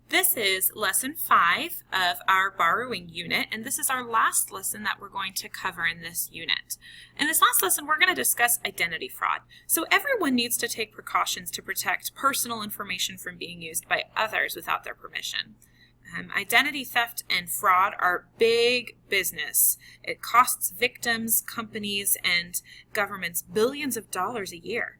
This is lesson 5 of our borrowing unit, and this is our last lesson that we're going to cover in this unit. In this last lesson, we're going to discuss identity fraud. So everyone needs to take precautions to protect personal information from being used by others without their permission. Identity theft and fraud are big business. It costs victims, companies, and governments billions of dollars a year.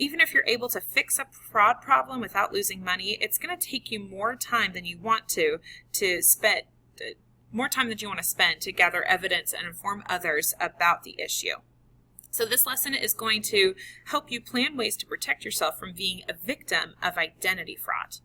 Even if you're able to fix a fraud problem without losing money, it's going to take you more time than you want to spend to gather evidence and inform others about the issue. So this lesson is going to help you plan ways to protect yourself from being a victim of identity fraud.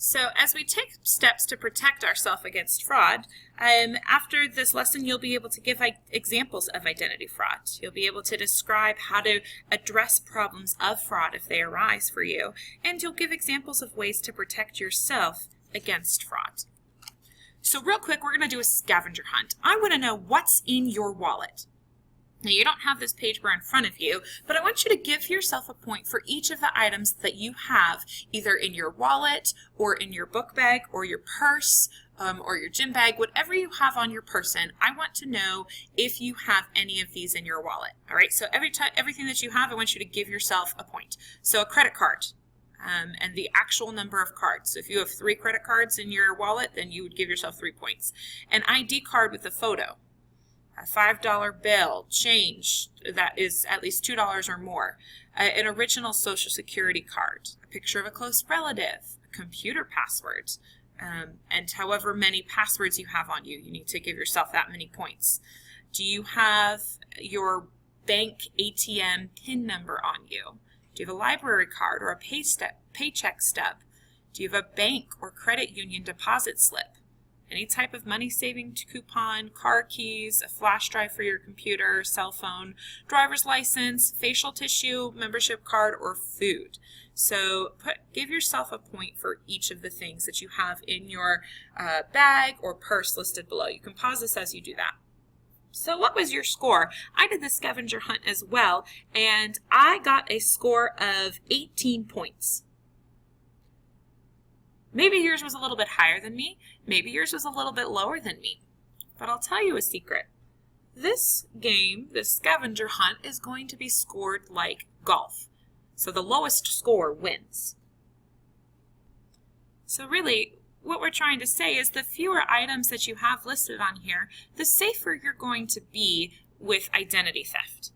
So as we take steps to protect ourselves against fraud, after this lesson you'll be able to give examples of identity fraud. You'll be able to describe how to address problems of fraud if they arise for you, and you'll give examples of ways to protect yourself against fraud. So real quick, we're going to do a scavenger hunt. I want to know what's in your wallet. Now, you don't have this page bar in front of you, but I want you to give yourself a point for each of the items that you have, either in your wallet or in your book bag or your purse or your gym bag, whatever you have on your person. I want to know if you have any of these in your wallet. All right, so everything that you have, I want you to give yourself a point. So a credit card. And the actual number of cards. So if you have 3 credit cards in your wallet, then you would give yourself 3 points. An ID card with a photo. A $5 bill, change that is at least $2 or more, an original Social Security card, a picture of a close relative, a computer password, and however many passwords you have on you, you need to give yourself that many points. Do you have your bank ATM PIN number on you? Do you have a library card or a paycheck stub? Do you have a bank or credit union deposit slip? Any type of money-saving coupon, car keys, a flash drive for your computer, cell phone, driver's license, facial tissue, membership card, or food. So give yourself a point for each of the things that you have in your bag or purse listed below. You can pause this as you do that. So what was your score? I did the scavenger hunt as well, and I got a score of 18 points. Maybe yours was a little bit higher than me. Maybe yours was a little bit lower than me. But I'll tell you a secret. This game, this scavenger hunt, is going to be scored like golf. So the lowest score wins. So really, what we're trying to say is the fewer items that you have listed on here, the safer you're going to be with identity theft.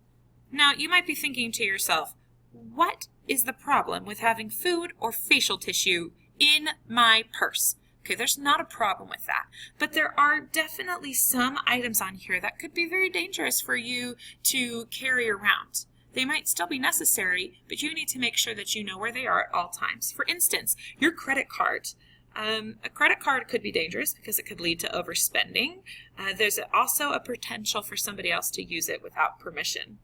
Now, you might be thinking to yourself, what is the problem with having food or facial tissue in my purse? Okay, there's not a problem with that, but there are definitely some items on here that could be very dangerous for you to carry around. They might still be necessary, but you need to make sure that you know where they are at all times. For instance, your credit card. A credit card could be dangerous because it could lead to overspending. There's also a potential for somebody else to use it without permission.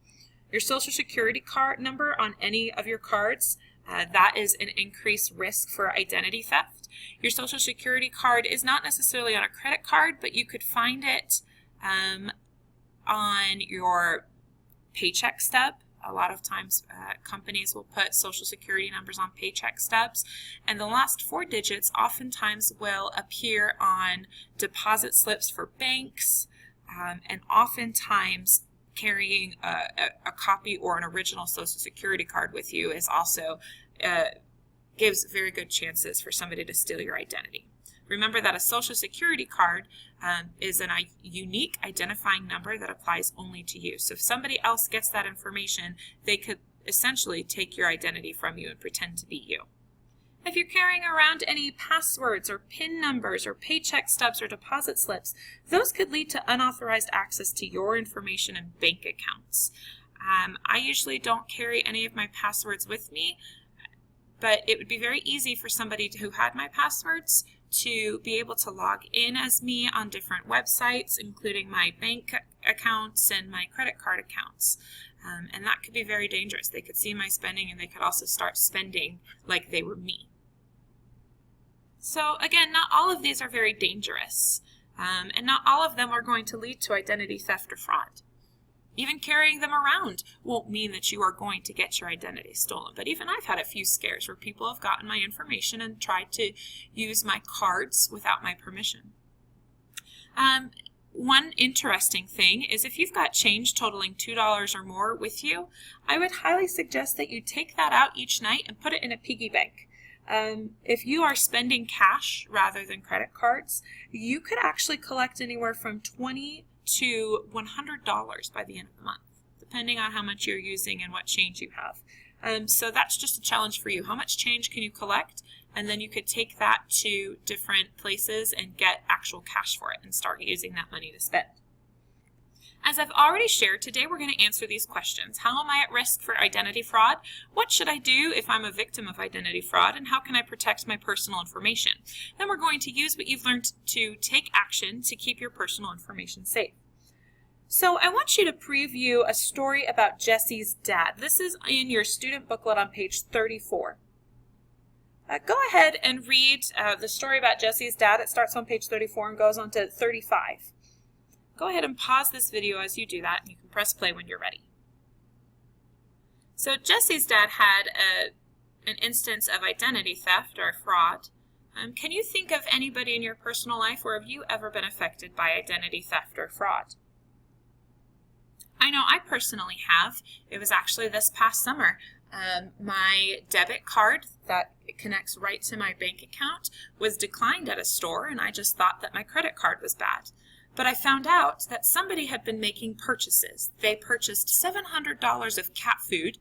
Your Social Security card number on any of your cards, that is an increased risk for identity theft. Your Social Security card is not necessarily on a credit card, but you could find it on your paycheck stub. A lot of times companies will put Social Security numbers on paycheck stubs, and the last 4 digits oftentimes will appear on deposit slips for banks, and oftentimes carrying a copy or an original Social Security card with you is also gives very good chances for somebody to steal your identity. Remember that a Social Security card is a unique identifying number that applies only to you. So if somebody else gets that information, they could essentially take your identity from you and pretend to be you. If you're carrying around any passwords or PIN numbers or paycheck stubs or deposit slips, those could lead to unauthorized access to your information and bank accounts. I usually don't carry any of my passwords with me, but it would be very easy for somebody who had my passwords to be able to log in as me on different websites, including my bank accounts and my credit card accounts. And that could be very dangerous. They could see my spending and they could also start spending like they were me. So again, not all of these are very dangerous, and not all of them are going to lead to identity theft or fraud. Even carrying them around won't mean that you are going to get your identity stolen. But even I've had a few scares where people have gotten my information and tried to use my cards without my permission. One interesting thing is if you've got change totaling $2 or more with you, I would highly suggest that you take that out each night and put it in a piggy bank. If you are spending cash rather than credit cards, you could actually collect anywhere from $20 to $100 by the end of the month, depending on how much you're using and what change you have. So that's just a challenge for you. How much change can you collect? And then you could take that to different places and get actual cash for it and start using that money to spend. As I've already shared, today we're going to answer these questions. How am I at risk for identity fraud? What should I do if I'm a victim of identity fraud? And how can I protect my personal information? Then we're going to use what you've learned to take action to keep your personal information safe. So I want you to preview a story about Jesse's dad. This is in your student booklet on page 34. Go ahead and read the story about Jesse's dad. It starts on page 34 and goes on to 35. Go ahead and pause this video as you do that, and you can press play when you're ready. So Jesse's dad had an instance of identity theft or fraud. Can you think of anybody in your personal life, or have you ever been affected by identity theft or fraud? I know I personally have. It was actually this past summer. My debit card that connects right to my bank account was declined at a store, and I just thought that my credit card was bad. But I found out that somebody had been making purchases. They purchased $700 of cat food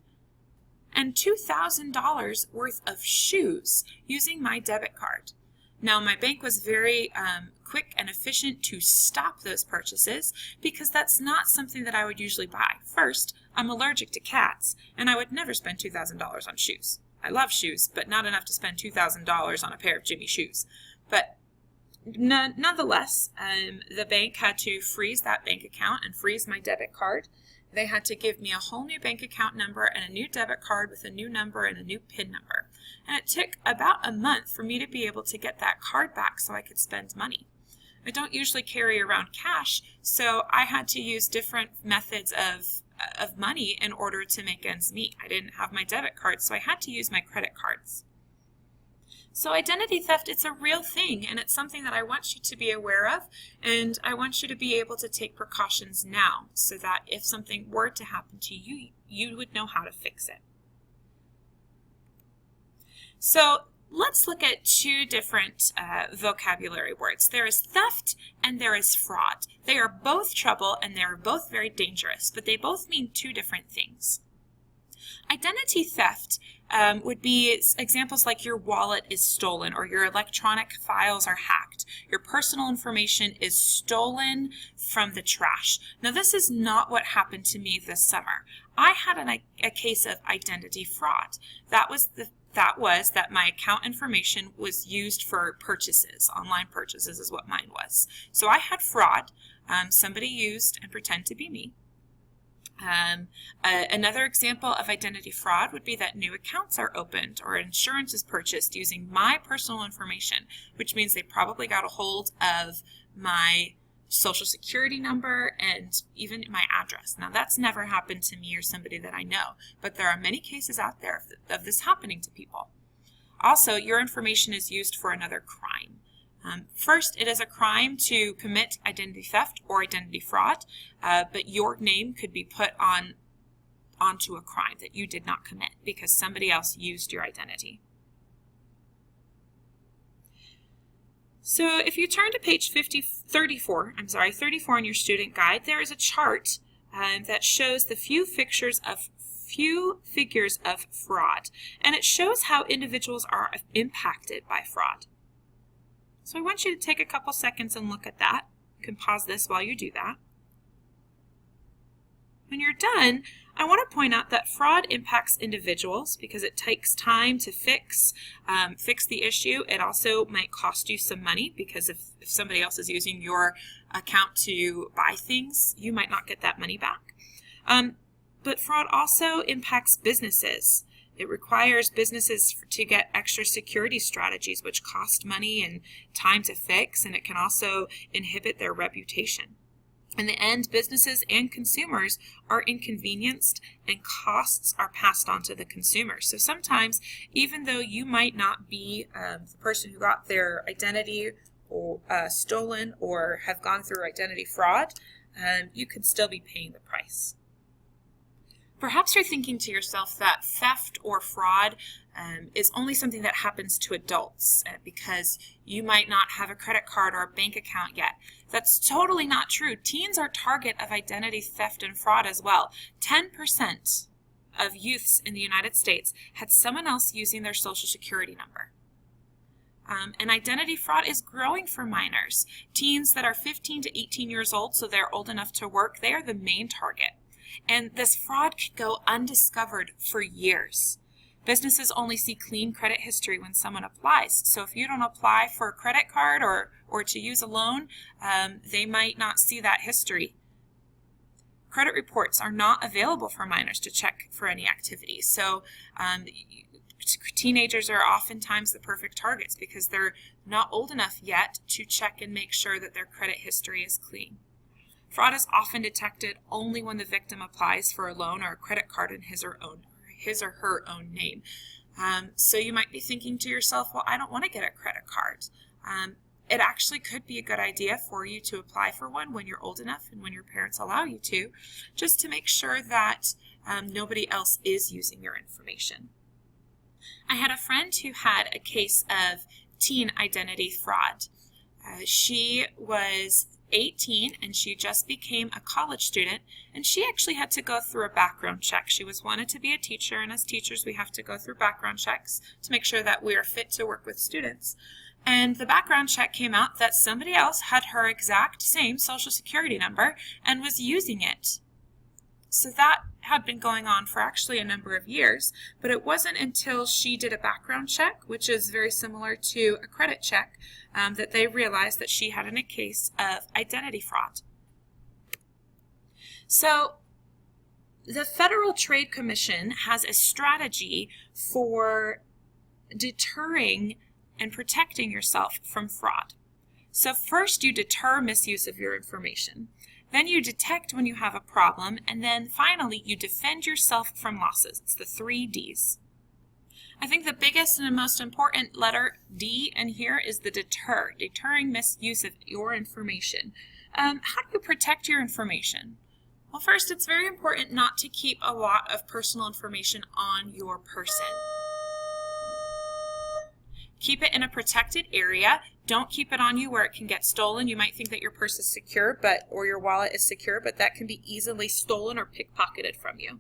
and $2,000 worth of shoes using my debit card. Now, my bank was very quick and efficient to stop those purchases because that's not something that I would usually buy. First, I'm allergic to cats, and I would never spend $2,000 on shoes. I love shoes, but not enough to spend $2,000 on a pair of Jimmy shoes. But nonetheless, the bank had to freeze that bank account and freeze my debit card. They had to give me a whole new bank account number and a new debit card with a new number and a new PIN number. And it took about a month for me to be able to get that card back so I could spend money. I don't usually carry around cash, so I had to use different methods of money in order to make ends meet. I didn't have my debit card, so I had to use my credit cards. So identity theft, it's a real thing, and it's something that I want you to be aware of, and I want you to be able to take precautions now so that if something were to happen to you, you would know how to fix it. So let's look at two different vocabulary words. There is theft and there is fraud. They are both trouble and they are both very dangerous, but they both mean two different things. Identity theft would be examples like your wallet is stolen or your electronic files are hacked. Your personal information is stolen from the trash. Now, this is not what happened to me this summer. I had a case of identity fraud. That was that my account information was used for purchases. Online purchases is what mine was. So I had fraud. Somebody used and pretend to be me. Another example of identity fraud would be that new accounts are opened or insurance is purchased using my personal information, which means they probably got a hold of my social security number and even my address. Now, that's never happened to me or somebody that I know, but there are many cases out there of this happening to people. Also, your information is used for another crime. First, it is a crime to commit identity theft or identity fraud, but your name could be put onto a crime that you did not commit because somebody else used your identity. So if you turn to page 34 in your student guide, there is a chart that shows the few figures of fraud, and it shows how individuals are impacted by fraud. So I want you to take a couple seconds and look at that. You can pause this while you do that. When you're done, I want to point out that fraud impacts individuals because it takes time to fix the issue. It also might cost you some money because if somebody else is using your account to buy things, you might not get that money back. But fraud also impacts businesses. It requires businesses to get extra security strategies, which cost money and time to fix, and it can also inhibit their reputation. In the end, businesses and consumers are inconvenienced and costs are passed on to the consumer. So sometimes, even though you might not be the person who got their identity stolen or have gone through identity fraud, you could still be paying the price. Perhaps you're thinking to yourself that theft or fraud is only something that happens to adults because you might not have a credit card or a bank account yet. That's totally not true. Teens are target of identity theft and fraud as well. 10% of youths in the United States had someone else using their social security number. And identity fraud is growing for minors. Teens that are 15 to 18 years old, so they're old enough to work, they are the main target. And this fraud could go undiscovered for years. Businesses only see clean credit history when someone applies. So if you don't apply for a credit card or to use a loan, they might not see that history. Credit reports are not available for minors to check for any activity. So teenagers are oftentimes the perfect targets because they're not old enough yet to check and make sure that their credit history is clean. Fraud is often detected only when the victim applies for a loan or a credit card in his or her own name. So you might be thinking to yourself, well, I don't want to get a credit card. It actually could be a good idea for you to apply for one when you're old enough and when your parents allow you to, just to make sure that nobody else is using your information. I had a friend who had a case of teen identity fraud. She was 18 and she just became a college student, and she actually had to go through a background check. She was wanted to be a teacher, and as teachers we have to go through background checks to make sure that we are fit to work with students. And the background check came out that somebody else had her exact same social security number and was using it. So that had been going on for actually a number of years, but it wasn't until she did a background check, which is very similar to a credit check, that they realized that she had a case of identity fraud. So the Federal Trade Commission has a strategy for deterring and protecting yourself from fraud. So first you deter misuse of your information. Then you detect when you have a problem, and then finally you defend yourself from losses. It's the 3 Ds. I think the biggest and the most important letter D in here is the deter, deterring misuse of your information. How do you protect your information? Well, first, it's very important not to keep a lot of personal information on your person. Keep it in a protected area. Don't keep it on you where it can get stolen. You might think that your purse is secure, or your wallet is secure, but that can be easily stolen or pickpocketed from you.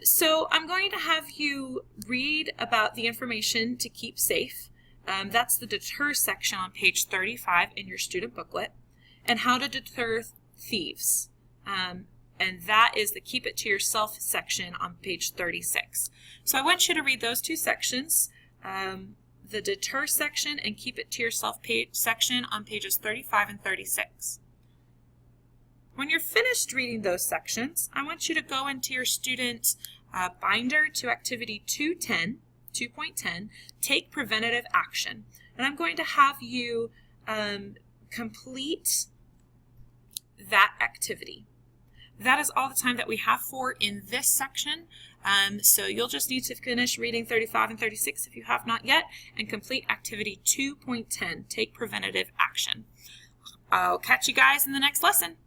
So I'm going to have you read about the information to keep safe. That's the deter section on page 35 in your student booklet, and how to deter thieves. And that is the keep it to yourself section on page 36. So I want you to read those 2 sections. The deter section and keep it to yourself section on pages 35 and 36. When you're finished reading those sections, I want you to go into your student binder to activity 2.10, take preventative action. And I'm going to have you complete that activity. That is all the time that we have for in this section. So you'll just need to finish reading 35 and 36 if you have not yet, and complete activity 2.10, take preventative action. I'll catch you guys in the next lesson.